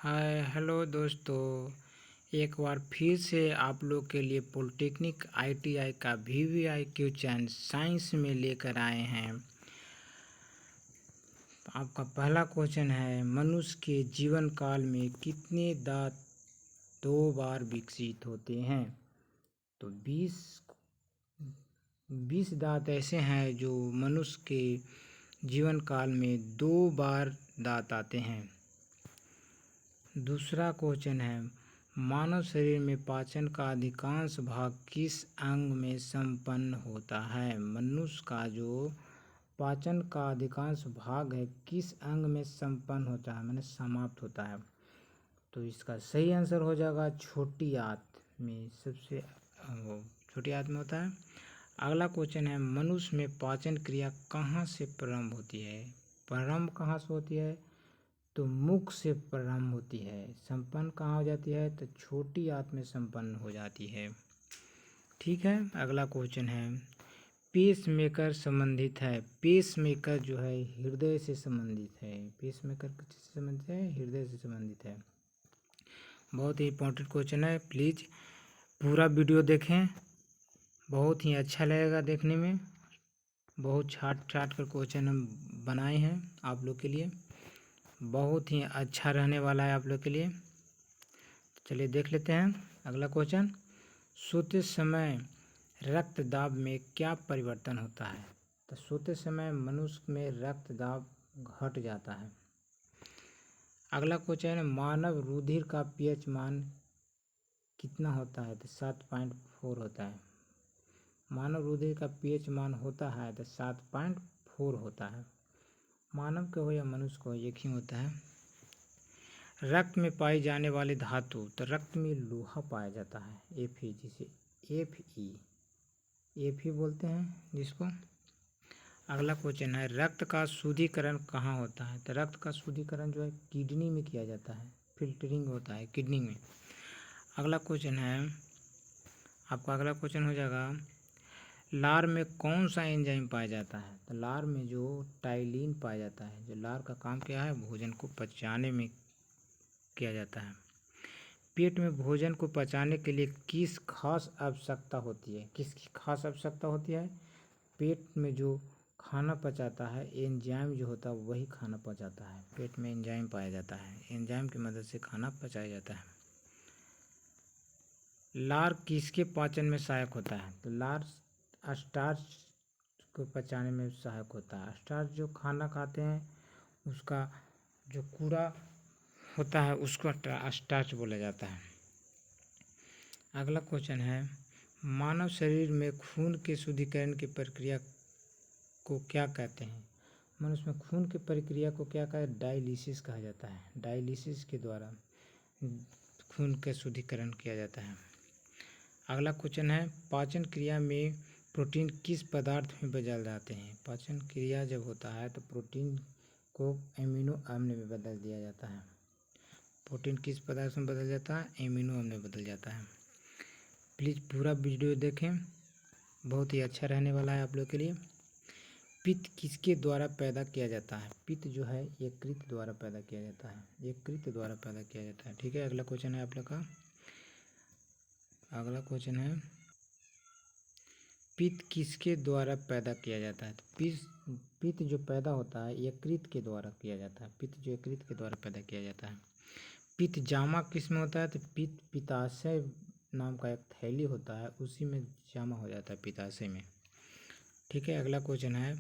Hi hello दोस्तों। एक बार फिर से आप लोग के लिए पॉलिटेक्निक आईटीआई का वीवीआईक्यू चैन साइंस में लेकर आए हैं। आपका पहला क्वेश्चन है, मनुष्य के जीवन काल में कितने दांत 2 बार विकसित होते हैं? तो 20 दांत ऐसे हैं जो मनुष्य के जीवन काल में 2 बार दांत आते हैं। दूसरा क्वेश्चन है, मानव शरीर में पाचन का अधिकांश भाग किस अंग में संपन्न होता है? मनुष्य का जो पाचन का अधिकांश भाग है किस अंग में संपन्न होता है, माने समाप्त होता है? तो इसका सही आंसर हो जाएगा छोटी आंत में। सबसे छोटी आंत में होता है। अगला क्वेश्चन है, मनुष्य में पाचन क्रिया कहाँ से प्रारंभ होती है? प्रारंभ कहाँ से होती है? तो मुख से प्रारंभ होती है। संपन्न कहाँ हो जाती है? तो छोटी आंत में संपन्न हो जाती है। ठीक है। अगला क्वेश्चन है, पेस मेकर संबंधित है। पेस मेकर जो है हृदय से संबंधित है। पेस मेकर किससे संबंधित है? हृदय से संबंधित है। बहुत ही इंपॉर्टेंट क्वेश्चन है, प्लीज़ पूरा वीडियो देखें, बहुत ही अच्छा लगेगा देखने में। बहुत छाट कर क्वेश्चन हम बनाए हैं आप लोग के लिए, बहुत ही अच्छा रहने वाला है आप लोग के लिए। चलिए देख लेते हैं अगला क्वेश्चन। सोते समय रक्त दाब में क्या परिवर्तन होता है? तो सोते समय मनुष्य में रक्त दाब घट जाता है। अगला क्वेश्चन है, मानव रुधिर का पीएच मान कितना होता है? तो 7.4 होता है। मानव रुधिर का पीएच मान होता है तो 7.4 होता है। मानव के हो या मनुष्य को एक ही होता है। रक्त में पाई जाने वाली धातु, तो रक्त में लोहा पाया जाता है, Fe, जिसे Fe बोलते हैं जिसको। अगला क्वेश्चन है, रक्त का शुद्धिकरण कहाँ होता है? तो रक्त का शुद्धिकरण जो है किडनी में किया जाता है, फिल्टरिंग होता है किडनी में। अगला क्वेश्चन है आपका, अगला क्वेश्चन हो जाएगा, लार में कौन सा एंजाइम पाया जाता है? तो लार में जो टाइलिन पाया जाता है, जो लार का काम क्या है? भोजन को पचाने में किया जाता है। पेट में भोजन को पचाने के लिए किस खास आवश्यकता होती है? किसकी खास आवश्यकता होती है? पेट में जो खाना पचाता है एंजाइम जो होता है वही खाना पचाता है। पेट में एंजाइम पाया जाता है, एंजाइम की मदद से खाना पचाया जाता है। लार किसके पाचन में सहायक होता है? तो लार स्टार्च को पचाने में सहायक होता है। स्टार्च जो खाना खाते हैं उसका जो कूड़ा होता है उसको स्टार्च बोला जाता है। अगला क्वेश्चन है, मानव शरीर में खून के शुद्धिकरण की प्रक्रिया को क्या कहते हैं? मनुष्य में खून की प्रक्रिया को क्या कहते हैं? डायलिसिस कहा जाता है। डायलिसिस के द्वारा खून का शुद्धिकरण किया जाता है। अगला क्वेश्चन है, पाचन क्रिया में प्रोटीन किस पदार्थ में बदल जाते हैं? पाचन क्रिया जब होता है तो प्रोटीन को एमिनो अम्ल में बदल दिया जाता है। प्रोटीन किस पदार्थ में बदल जाता है? एमिनो अम्ल में बदल जाता है। प्लीज़ पूरा वीडियो देखें, बहुत ही अच्छा रहने वाला है आप लोग के लिए। पित्त किसके द्वारा पैदा किया जाता है? पित्त जो है यकृत द्वारा पैदा किया जाता है, यकृत द्वारा पैदा किया जाता है। ठीक है। अगला क्वेश्चन है आप लोग का, अगला क्वेश्चन है, पित्त किसके द्वारा पैदा किया जाता है? तो पित्त जो पैदा होता है यकृत के द्वारा किया जाता है। पित्त जो यकृत के द्वारा पैदा किया जाता है। पित्त जामा किस में होता है? तो पित्त पित्ताशय नाम का एक थैली होता है उसी में जमा हो जाता है, पित्ताशय में। ठीक है। अगला क्वेश्चन है,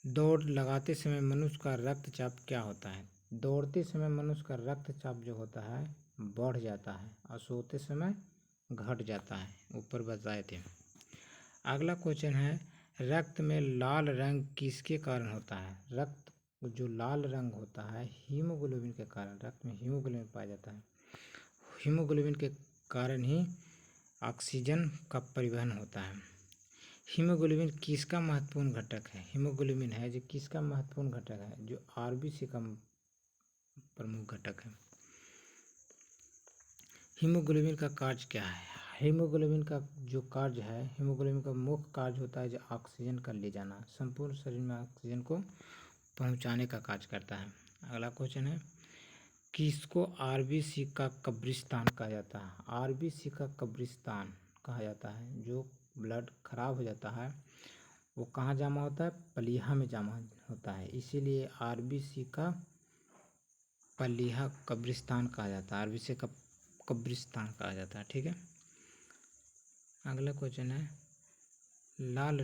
दौड़ लगाते समय मनुष्य का रक्तचाप क्या होता है? दौड़ते समय मनुष्य का रक्तचाप जो होता है बढ़ जाता है और सोते समय घट जाता है, ऊपर बताए थे। अगला क्वेश्चन है, रक्त में लाल रंग किसके कारण होता है? रक्त जो लाल रंग होता है हीमोग्लोबिन के कारण, रक्त में हीमोग्लोबिन पाया जाता है। हीमोग्लोबिन के कारण ही ऑक्सीजन का परिवहन होता है। हीमोग्लोबिन किसका महत्वपूर्ण घटक है? हीमोग्लोबिन है जो किसका महत्वपूर्ण घटक है? जो आरबीसी का प्रमुख घटक है। हीमोग्लोबिन का कार्य क्या है? हीमोग्लोबिन का जो कार्य है, हीमोग्लोबिन का मुख्य कार्य होता है जो ऑक्सीजन का ले जाना, संपूर्ण शरीर में ऑक्सीजन को पहुंचाने का कार्य करता है। अगला क्वेश्चन है, किसको आरबीसी का कब्रिस्तान कहा जाता है? आरबीसी का कब्रिस्तान कहा जाता है। जो ब्लड खराब हो जाता है वो कहाँ जमा होता है? पलीहा में जमा होता है, इसीलिए आरबीसी का पलीहा कब्रिस्तान कहा जाता है, आरबीसी का कब्रिस्तान कहा जाता है। ठीक है। अगला क्वेश्चन है लाल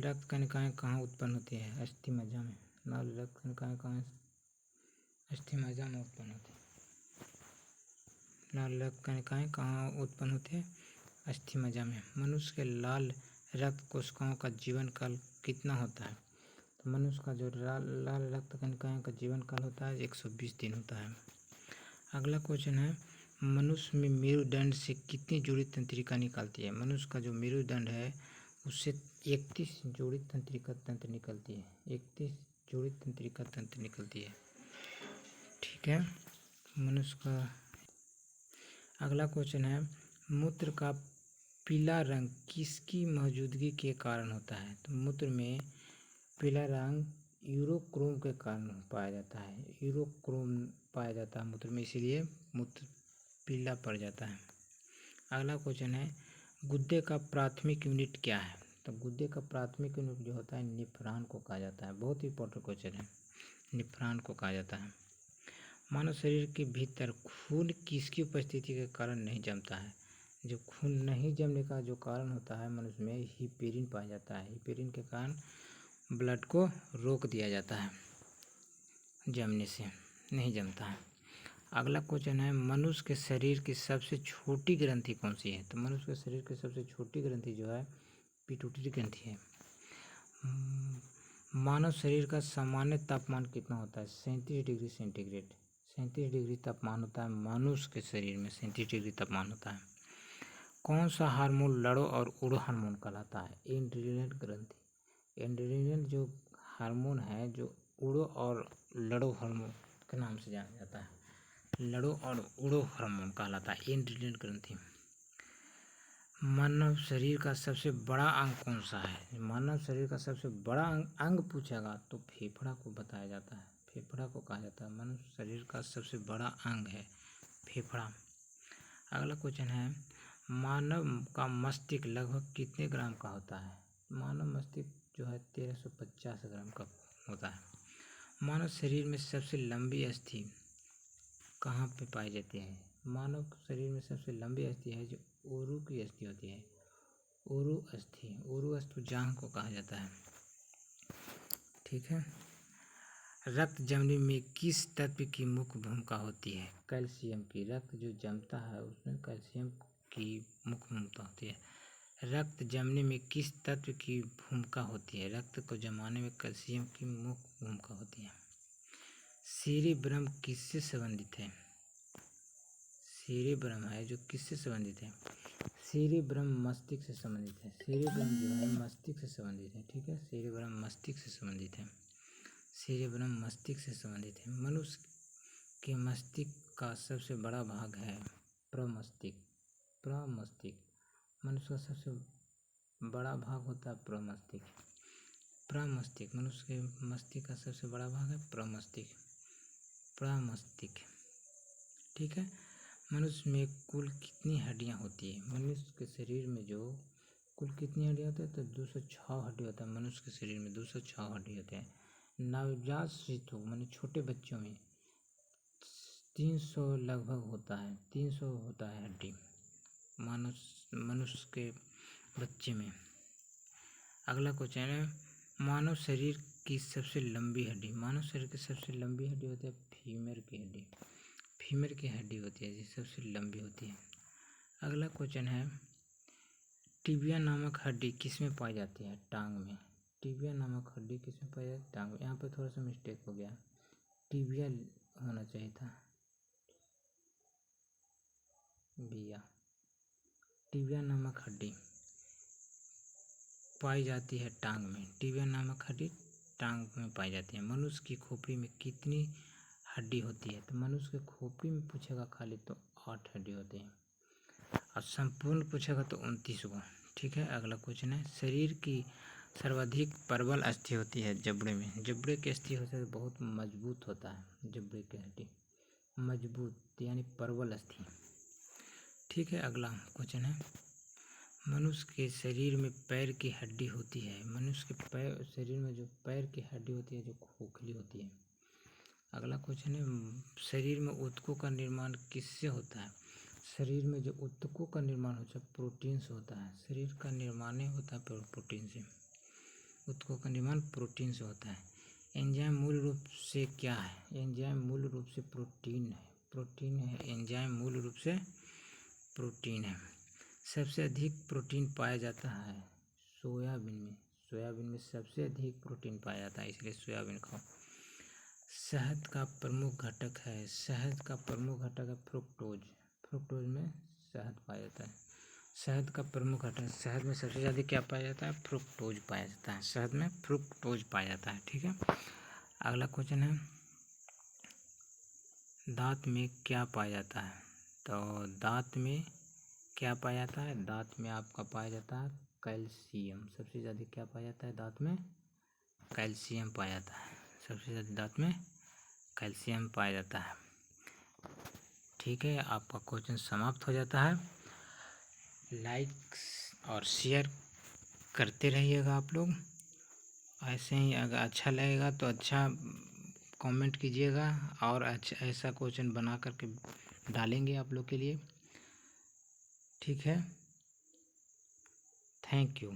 रक्त कणिकाएं कहाँ उत्पन्न होती है? अस्थि मज्जा में। लाल रक्त कणिकाएं कहाँ अस्थि मज्जा में उत्पन्न होती है? लाल रक्त कणिकाएं कहाँ उत्पन्न होती है? अस्थि मज्जा में। मनुष्य के लाल रक्त कोशिकाओं का जीवन काल कितना होता है? तो मनुष्य का जो लाल रक्त कणिकाओं का जीवन काल होता है 120 दिन होता है। अगला क्वेश्चन है मनुष्य में मेरुदंड से कितनी जोड़ी तंत्रिका निकलती है? मनुष्य का जो मेरुदंड है उससे 31 जोड़ी तंत्रिका तंत्र निकलती है, 31 जोड़ी तंत्रिका तंत्र निकलती है। ठीक है। मनुष्य का अगला क्वेश्चन है मूत्र का पीला रंग किसकी मौजूदगी के कारण होता है? तो मूत्र में पीला रंग यूरोक्रोम के कारण पाया जाता है, यूरोक्रोम पाया जाता है मूत्र में, इसीलिए मूत्र पीला पड़ जाता है। अगला क्वेश्चन है गुर्दे का प्राथमिक यूनिट क्या है? तो गुर्दे का प्राथमिक यूनिट जो होता है निफ्रॉन को कहा जाता है। बहुत ही इंपॉर्टेंट क्वेश्चन है, निफ्रॉन को कहा जाता है। मानव शरीर के भीतर खून किसकी उपस्थिति के कारण नहीं जमता है? जो खून नहीं जमने का जो कारण होता है मनुष्य में हिपेरिन पाया जाता है, हिपेरिन के कारण ब्लड को रोक दिया जाता है, जमने से नहीं जमता है। अगला क्वेश्चन है मनुष्य के शरीर की सबसे छोटी ग्रंथि कौन सी है? तो मनुष्य के शरीर की सबसे छोटी ग्रंथि जो है पिट्यूटरी ग्रंथि है। मानव शरीर का सामान्य तापमान कितना होता है? 37 डिग्री सेंटीग्रेड, 37 डिग्री तापमान होता है मनुष्य के शरीर में, 37 डिग्री तापमान होता है। कौन सा हार्मोन लड़ो और उड़ो हार्मोन कहलाता है? एड्रेनल ग्रंथि। एड्रेनल जो हार्मोन है जो उड़ो और लड़ो हार्मोन के नाम से जाना जाता है, लड़ो और उड़ो हार्मोन कहलाता है एड्रेनल ग्रंथि। मानव शरीर का सबसे बड़ा अंग कौन सा है? मानव शरीर का सबसे बड़ा अंग पूछेगा तो फेफड़ा को बताया जाता है, फेफड़ा को कहा जाता है मानव शरीर का सबसे बड़ा अंग है फेफड़ा। अगला क्वेश्चन है मानव का मस्तिष्क लगभग कितने ग्राम का होता है? मानव मस्तिष्क जो है 1350 ग्राम का होता है। मानव शरीर में सबसे लंबी अस्थि कहाँ पे पाई जाती है? मानव शरीर में सबसे लंबी अस्थि है जो ऊरू की अस्थि होती है, ऊरू अस्थि, ऊरू अस्थुजांग को कहा जाता है। ठीक है। रक्त जमने में किस तत्व की मुख्य भूमिका होती है? कैल्शियम की। रक्त जो जमता है उसमें कैल्शियम की मुख्य भूमिका होती है। रक्त जमने में किस तत्व की भूमिका होती है? रक्त को जमाने में कैल्शियम की मुख्य भूमिका होती है। सेरेब्रम किससे संबंधित है? सेरेब्रम है जो किससे संबंधित है? सेरेब्रम मस्तिष्क से संबंधित है, सेरेब्रम जो है मस्तिष्क से संबंधित है। ठीक है। सेरेब्रम मस्तिष्क से संबंधित है, सेरेब्रम मस्तिष्क से संबंधित है। मनुष्य के मस्तिष्क का सबसे बड़ा भाग है प्रमस्तिष्क, प्रमस्तिष्क मनुष्य का सबसे बड़ा भाग होता है प्रमस्तिष्क, प्रमस्तिष्क मनुष्य के मस्तिष्क का सबसे बड़ा भाग है प्रमस्तिष्क, प्रमस्तिष्क। ठीक है। मनुष्य में कुल कितनी हड्डियां होती है? मनुष्य के शरीर में जो कुल कितनी हड्डियां होती है? तो 206 हड्डी होता है मनुष्य के शरीर में, 206 हड्डी होते हैं। नवजात शिशु माने छोटे बच्चों में 300 लगभग होता है, 300 होता है हड्डी मनुष्य के बच्चे में। अगला क्वेश्चन है मानव शरीर की सबसे लंबी हड्डी, मानव शरीर की सबसे लंबी हड्डी होती है फीमर की हड्डी, फीमर की हड्डी होती है जो सबसे लंबी होती है। अगला क्वेश्चन है टिबिया नामक हड्डी किसमें पाई जाती है? टांग में। टिबिया नामक हड्डी किसमें पाई जाती है? टांग में। यहाँ पे थोड़ा सा मिस्टेक हो गया, टिबिया होना चाहिए था, बिया। टिबिया नामक हड्डी पाई जाती है टांग में, टिबिया नामक हड्डी टांग में पाई जाती है। मनुष्य की खोपड़ी में कितनी हड्डी होती है? तो मनुष्य के खोपड़ी में पूछेगा खाली तो 8 हड्डी होती है और संपूर्ण पूछेगा तो 29 गो। ठीक है। अगला क्वेश्चन है शरीर की सर्वाधिक प्रबल अस्थि होती है जबड़े में। जबड़े की अस्थि होता है बहुत मजबूत होता है, जबड़े की हड्डी मजबूत यानी प्रबल अस्थि। ठीक है, अगला क्वेश्चन है, मनुष्य के शरीर में पैर की हड्डी होती है। मनुष्य के शरीर में जो पैर की हड्डी होती है जो खोखली होती है। अगला क्वेश्चन है, शरीर में ऊतकों का निर्माण किससे होता है। शरीर में जो ऊतकों का निर्माण होता है प्रोटीन से होता है। शरीर का निर्माण होता है प्रोटीन से। ऊतकों का निर्माण प्रोटीन से होता है। एंजाइम मूल रूप से क्या है। एंजाइम मूल रूप से प्रोटीन है। प्रोटीन है एंजाइम मूल रूप से प्रोटीन है। सबसे अधिक प्रोटीन पाया जाता है सोयाबीन में। सोयाबीन में सबसे अधिक प्रोटीन पाया जाता है, इसलिए सोयाबीन खाओ। शहद का प्रमुख घटक है। शहद का प्रमुख घटक है फ्रुक्टोज। फ्रुक्टोज में शहद पाया जाता है। शहद का प्रमुख घटक, शहद में सबसे ज़्यादा क्या पाया जाता है, फ्रुक्टोज पाया जाता है। शहद में फ्रुक्टोज पाया जाता है। ठीक है, अगला क्वेश्चन है, दांत में क्या पाया जाता है। तो दांत में क्या पाया जाता है, दांत में आपका पाया जाता है कैल्शियम। सबसे ज़्यादा क्या पाया जाता है दांत में, कैल्शियम पाया जाता है। सबसे ज़्यादा दांत में कैल्शियम पाया जाता है। ठीक है, आपका क्वेश्चन समाप्त हो जाता है। लाइक और शेयर करते रहिएगा आप लोग। ऐसे ही अगर अच्छा लगेगा तो अच्छा कमेंट कीजिएगा और अच्छा ऐसा क्वेश्चन बना करके डालेंगे आप लोग के लिए। ठीक है, थैंक यू।